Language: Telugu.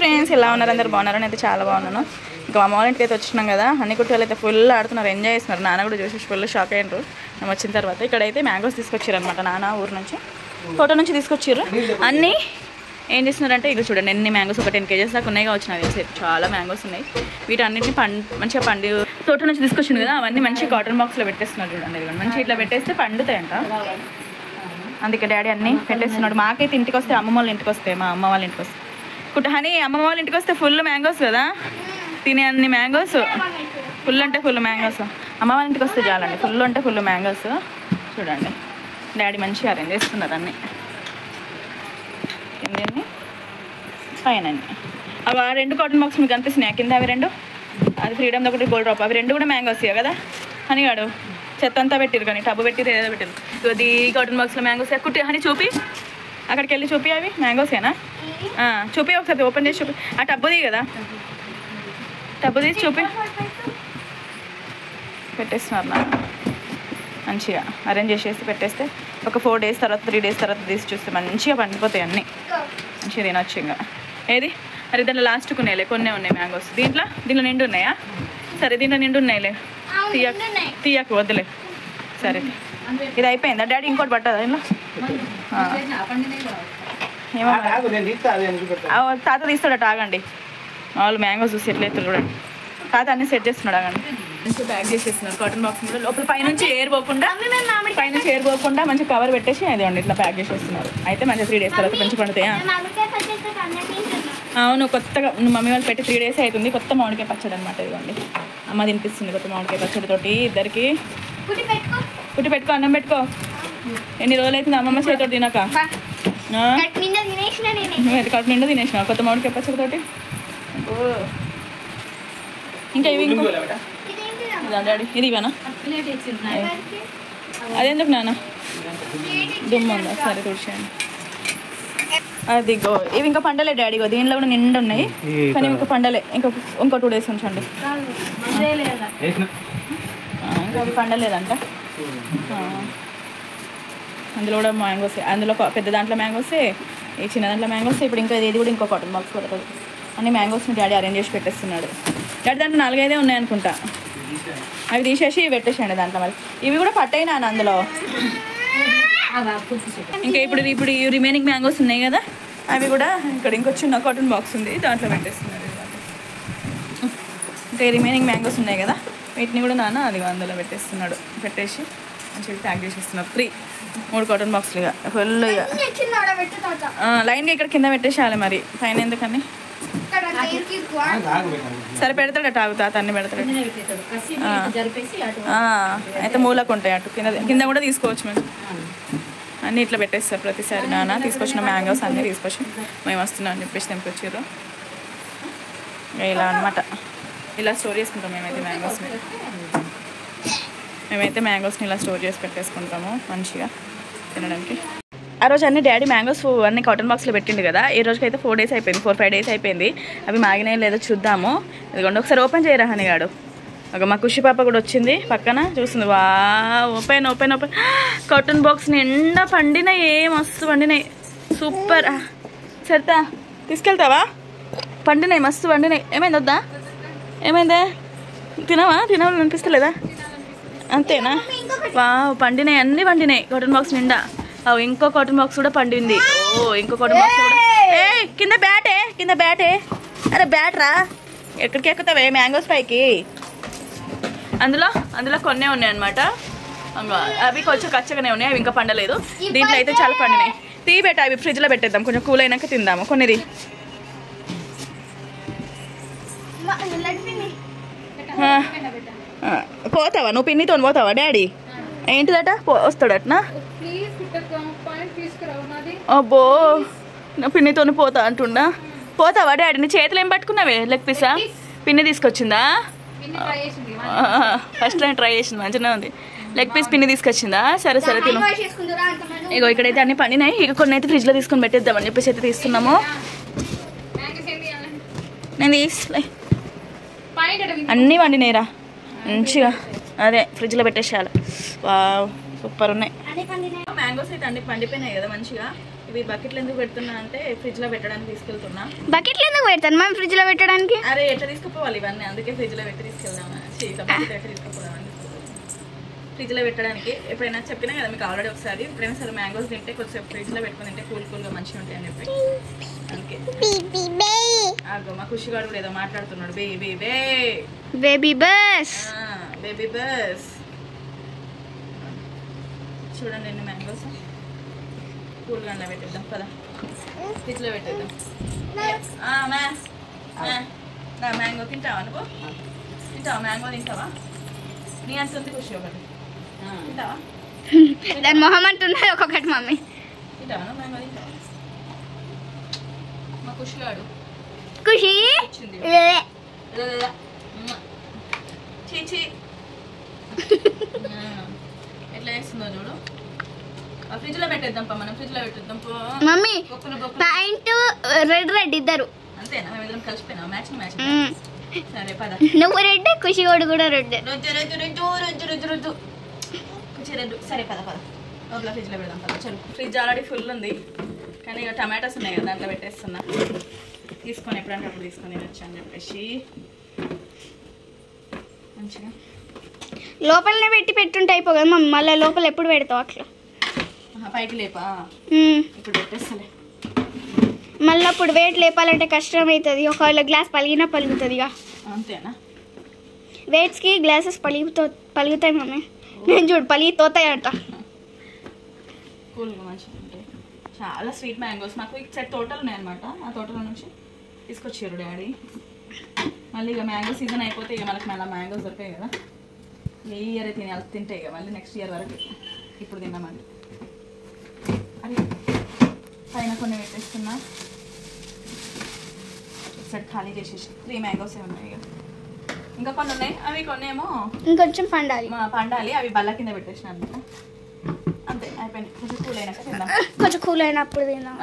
ఫ్రెండ్స్, ఎలా ఉన్నారు? అందరు బాగున్నారని అయితే చాలా బాగున్నాను. ఇంకా మా అమ్మ ఇంటికి అయితే వచ్చినాం కదా, అన్ని కుట్టాలు అయితే ఫుల్ ఆడుతున్నారు, ఎంజాయ్ చేస్తున్నారు. నాన్న కూడా చూసి ఫుల్ షాక్ అయ్యారు మేము వచ్చిన తర్వాత. ఇక్కడైతే మ్యాంగోస్ తీసుకొచ్చారు అనమాట నాన్న ఊరు నుంచి, తోట నుంచి తీసుకొచ్చారు. అన్నీ ఏం చేస్తున్నారంటే ఇక చూడండి, ఎన్ని మ్యాంగోస్ ఒక 10 kgs దాకా ఉన్నాయి కావచ్చు నాకు తెలిసి. చాలా మ్యాంగోస్ ఉన్నాయి. వీటన్నిటిని మంచిగా పండి తోట నుంచి తీసుకొచ్చింది కదా, అవన్నీ మంచిగా కాటన్ బాక్స్లో పెట్టేస్తున్నారు చూడండి. మంచిగా ఇట్లా పెట్టేస్తే పండుతాయంట. అందుకే డాడీ అన్నీ పెట్టేస్తున్నాడు. మాకైతే ఇంటికి వస్తే అమ్మమ్మ వాళ్ళ ఇంటికి వస్తాయి, మా అమ్మ వాళ్ళ ఇంటికి వస్తాయి హనీ. అమ్మమ్మ వాళ్ళ ఇంటికి వస్తే ఫుల్ మ్యాంగోస్ కదా, తినే అన్ని మ్యాంగోస్, ఫుల్ అంటే ఫుల్ మ్యాంగోస్. అమ్మ వాళ్ళ ఇంటికి వస్తే చాలండి, ఫుల్ అంటే ఫుల్ మ్యాంగోస్. చూడండి డాడీ మంచిగా అరేంజ్ చేస్తున్నారు అన్నీ. కిందన్నీ పైన అవి ఆ 2 కాటన్ బాక్స్ మీకు కనిపిస్తున్నాయి కింద. అవి 2, అది ఫ్రీడమ్ ఒకటి గోల్డ్ డ్రాప్, అవి 2 కూడా మ్యాంగోస్ కదా హనీగాడు. చెత్త అంతా పెట్టిరు కానీ టబ్బు పెట్టిరు, ఏదో పెట్టిరు. ఇది కాటన్ బాక్స్లో మ్యాంగోస్ కుట్టి హనీ చూపి, అక్కడికి వెళ్ళి చూపి. అవి మ్యాంగోసేనా? చూపి ఒకసారి, ఓపెన్ చేసి చూపి. ఆ టబ్బుది కదా, టబ్బు తీసి చూపి. పెట్టేస్తున్నారు నా మంచిగా అరేంజ్ చేసేసి పెట్టేస్తే ఒక 4 days తర్వాత 3 days తర్వాత తీసి చూస్తే మంచిగా పండిపోతాయి అన్నీ. మంచిగా తినొచ్చు ఇంకా. ఏది అరే దాంట్లో లాస్ట్కు ఉన్నాయిలే, కొన్నే ఉన్నాయి మ్యాంగోస్. దీంట్లో నిండు ఉన్నాయా? సరే దీంట్లో నిండు ఉన్నాయిలే, తీయకు వద్దులే. సరే ఇది అయిపోయిందా డాడీ? ఇంకోటి పట్టదా ఇంట్లో? తాత తీస్తాడట, ఆగండి. వాళ్ళు మ్యాంగోస్ చూసి ఎట్లా ఎత్తారు చూడండి. తాత అన్ని సెట్ చేస్తున్నాడు, ఆగండి. మంచిగా ప్యాక్ చేసేస్తున్నారు కాటన్ బాక్స్ మీద. లోపల పైనుంచి ఎయిర్ పోకుండా మంచిగా కవర్ పెట్టేసి అది ఇట్లా ప్యాక్ చేసేస్తున్నారు. అయితే మంచిగా 3 days తర్వాత మంచిగా పండుతాయా? అవును, కొత్తగా మమ్మీ వాళ్ళు పెట్టి 3 days అవుతుంది. కొత్త మామిడికాయ పచ్చడి అనమాట. ఇదిగోండి అమ్మ తినిపిస్తుంది కొత్త మామిడికాయ పచ్చడితోటి ఇద్దరికి. కుట్టి పెట్టుకో, అన్నం పెట్టుకో. ఎన్ని రోజులు అవుతుంది అమ్మమ్మ చేతితో తినక? కట్టు నిండా తినేసినావు కొత్త మామిడికాయ పచ్చడితోటి. ఇంకా ఇవి డాడీ ఇది ఇవేనా? అదెందుకు నాన్న? దుమ్ము ఉందా? సరే తుడిచేయండి. అదిగో ఇవి ఇంకా పండలే డాడీగో, దీనిలో కూడా నిండు ఉన్నాయి కానీ ఇంకా పండలే. ఇంకో 2 days ఉంచండి. ఇంకా అవి పండలేదంట. అందులో కూడా మ్యాంగోస్, అందులో పెద్ద దాంట్లో మ్యాంగోసే, ఈ చిన్న దాంట్లో మ్యాంగోసే. ఇప్పుడు ఇంకా ఇది కూడా ఇంకో కాటన్ బాక్స్ పడుతుంది. అన్ని మ్యాంగోస్ని డాడీ అరేంజ్ చేసి పెట్టేస్తున్నాడు. డాడీ దాంట్లో 4-5 ఉన్నాయనుకుంటా, అవి తీసేసి పెట్టేసాడు దాంట్లో. మరి ఇవి కూడా పట్టయినా అందులో. ఇంకా ఇప్పుడు ఈ రిమైనింగ్ మ్యాంగోస్ ఉన్నాయి కదా, అవి కూడా ఇక్కడ ఇంకో చిన్న కాటన్ బాక్స్ ఉంది, దాంట్లో పెట్టేస్తున్నారు. ఇంకా ఈ రిమైనింగ్ మ్యాంగోస్ ఉన్నాయి కదా, వీటిని కూడా నాన్న అది అందులో పెట్టేస్తున్నాడు. పెట్టేసి మంచిగా ప్యాక్ చేసేస్తున్నారు. 3 కాటన్ బాక్స్లుగా ఫుల్గా లైన్గా ఇక్కడ కింద పెట్టేసేయాలి. మరి పైన ఎందుకని? సరే పెడతాడట, తాత అన్ని పెడతాడు. అయితే మూలకు ఉంటాయి అటు కింద కూడా తీసుకోవచ్చు. మేము అన్నీ ఇట్లా పెట్టేస్తారు ప్రతిసారి. నాన్న తీసుకొచ్చిన మ్యాంగోస్ అన్నీ తీసుకొచ్చి మేము వస్తున్నాం అని చెప్పేసి తెంపొచ్చారు. ఇలా అనమాట, ఇలా స్టోర్ చేసుకుంటాం మేమైతే మ్యాంగోస్ని ఇలా స్టోర్ చేసి పెట్టేసుకుంటాము మంచిగా తినడానికి. ఆ రోజు అన్ని డాడీ మ్యాంగోస్ అన్ని కాటన్ బాక్స్లో పెట్టిండు కదా. ఈ రోజుకి అయితే 4 days అయిపోయింది, 4-5 days అయిపోయింది. అవి మాగినాయి లేదో చూద్దాము. ఇదిగోండి ఒకసారి ఓపెన్ చేయరా హనీగాడు. ఒక మా ఖుషి పాప కూడా వచ్చింది పక్కన చూస్తుంది. వా ఓపెన్ కాటన్ బాక్స్ నిండా పండినాయి, మస్తు పండినాయి, సూపర్. సరితా తీసుకెళ్తావా? పండినాయి, మస్తు పండినాయి. ఏమైంది వద్దా? ఏమైందే? తినాలని అనిపిస్తలేదా? అంతేనా? వా పండినాయి, అన్నీ పండినాయి కాటన్ బాక్స్ నిండా. ఇంకో కాటన్ బాక్స్ కూడా పండింది. ఇంకో కాటన్ బాక్స్ కూడా. కింద బ్యాటే. అరే బ్యాట్ రా, ఎక్కడికి ఎక్కుతావే మ్యాంగోస్ పైకి? అందులో కొన్నే ఉన్నాయి అనమాట. అవి కొంచెం కచ్చగానే ఉన్నాయి, అవి ఇంకా పండలేదు. దీంట్లో అయితే చాలా పండినాయి. బెట్ట అవి ఫ్రిడ్జ్లో పెట్టేద్దాం, కొంచెం కూల్ అయినాక తిందాము. కొన్నిది పోతావా నువ్వు? పిన్నితో పోతావా డాడీ? ఏంటిదట? వస్తాడటనా? అబ్బో నా పిన్నితో పోతా అంటుండా. పోతావా డాడీ? నీ చేతులు ఏం పట్టుకున్నావే? Leg Pisa? పిన్ని తీసుకొచ్చిందా? ఫస్ట్ టైం ట్రై చేసింది, మంచిగా ఉంది. లెగ్ పీస్ పిన్ని తీసుకొచ్చిందా? సరే తిను. ఇగో ఇక్కడైతే అన్ని పండినాయి. ఇక కొన్ని అయితే ఫ్రిడ్జ్లో తీసుకొని పెట్టేద్దామని చెప్పేసి అయితే తీస్తున్నాము. నేను అన్నీ వండినాయిరా మంచిగా. అదే ఫ్రిడ్జ్లో పెట్టేసేయాలి. వా సూపర్ ఉన్నాయి మ్యాంగోస్ అయితే అన్ని పండిపోయినాయి కదా మంచిగా. ఇవి బకెట్లు ఎందుకు పెడుతున్నా అంటే ఫ్రిడ్జ్ లో పెట్టడానికి తీసుకెళ్తున్నా. బకెట్లు ఎందుకు పెడతాను మనం ఫ్రిడ్జ్ లో పెట్టడానికి? అరే ఎట్లా తీసుకుపోవాలి ఇవన్నీ, అందుకే ఫ్రిడ్జ్ లో పెట్టి తీసుకెళ్దామని. తీసుకుపోదామని ఫ్రిడ్జ్ లో పెట్టడానికి. ఎప్పుడైనా చెప్పినా కదా మీకు ఆల్రెడీ ఒకసారి, ఎప్పుడైనా సరే మ్యాంగోస్ తింటే కొంచెం ఫ్రిడ్జ్ లో పెట్టుకుని తింటే కూల్ గా మంచిగా ఉంటాయి అని చెప్పి. అందుకే ఆగో మా ఖుషిగాడు కూడా ఏదో మాట్లాడుతున్నాడు. బేబీ బస్ చూడండి ఎన్ని మ్యాంగోస్. కూల్ గా పెట్టేద్దాం పదా, ఫ్రిడ్జ్ లో పెట్టేద్దాం. మ్యాంగో తింటావా నువ్వు? తింటావా మ్యాంగో? తింటావా? నీ అంత ఉంది ఖుషి ఒకటి తింటావా? దాని మొహం అంటున్నది ఒక్కొక్కటి మమ్మీ. తింటావా మ్యాంగో? తింటావా? మా ఖుషిగాడు ఖుషి చీచి ఎట్లా వేస్తుందో చూడు. ఫ్రిడ్జ్ లో పెట్టేద్దాం మనం, ఫ్రిడ్జ్ లో పెట్టేద్దాం మమ్మీ. ప్యాంట్ రెడ్ ఇద్దరు అంతేనా? మేము ఇద్దరం కలిసిపోయినా మ్యాచింగ్. సరే పద. నువ్వు రెడ్, ఖుషి కూడా రెడ్. రెడ్ సరే పద లోపల ఫ్రిడ్జ్ లో పెడదాం పద. చలో ఫ్రిడ్జ్ ఆల్రెడీ ఫుల్ ఉంది కానీ ఇక టమాటాస్ ఉన్నాయి కదా దాంట్లో పెట్టేస్తున్నా. తీసుకొని ఎప్పుడంటే అప్పుడు తీసుకొని తినొచ్చు అని చెప్పేసి మంచిగా లోపలనే పెట్టుంటే అయిపో కదా మమ్మీ. మళ్ళీ లోపల ఎప్పుడు పెడతావు అట్లా? పైకి లేపా ఇప్పుడు పెట్టేస్తలే. మళ్ళీ అప్పుడు వెయిట్ లేపాలంటే కష్టం అవుతుంది. ఒకవేళ గ్లాస్ పలుగుతుంది ఇక. అంతేనా? వెయిట్స్కి గ్లాసెస్ పలుగుతాయి మమ్మీ. నేను చూడు పలిగిపోతాయి అంట. కూల్గా మంచిగా ఉంటాయి. చాలా స్వీట్ మ్యాంగోస్. మాకు ఇటు సైడ్ తోటలు ఉన్నాయన్నమాట. ఆ తోటల నుంచి తీసుకొచ్చారు డాడీ. మళ్ళీ ఇక మ్యాంగో సీజన్ అయిపోతే ఇక మనకి మళ్ళీ మ్యాంగోస్ దొరికాయి కదా, ఈ ఇయర్ తింటాయి ఇక మళ్ళీ నెక్స్ట్ ఇయర్ వరకు. ఇప్పుడు తిన్నామండి. అది పైన కొన్ని పెట్టేస్తున్నా. ఒకసారి ఖాళీ చేసేసి 3 మ్యాంగోసే ఉన్నాయి ఇక. ఇంకా కొన్ని ఉన్నాయి, అవి కొన్ని ఏమో ఇంకొంచెం పండాలి. అవి బల్ల కింద పెట్టేసిన అనమాట. అంతే అయిపోయింది. కొంచెం కూల్ అయినాక తిందాం. కొంచెం కూల్ అయినప్పుడు తిందాం.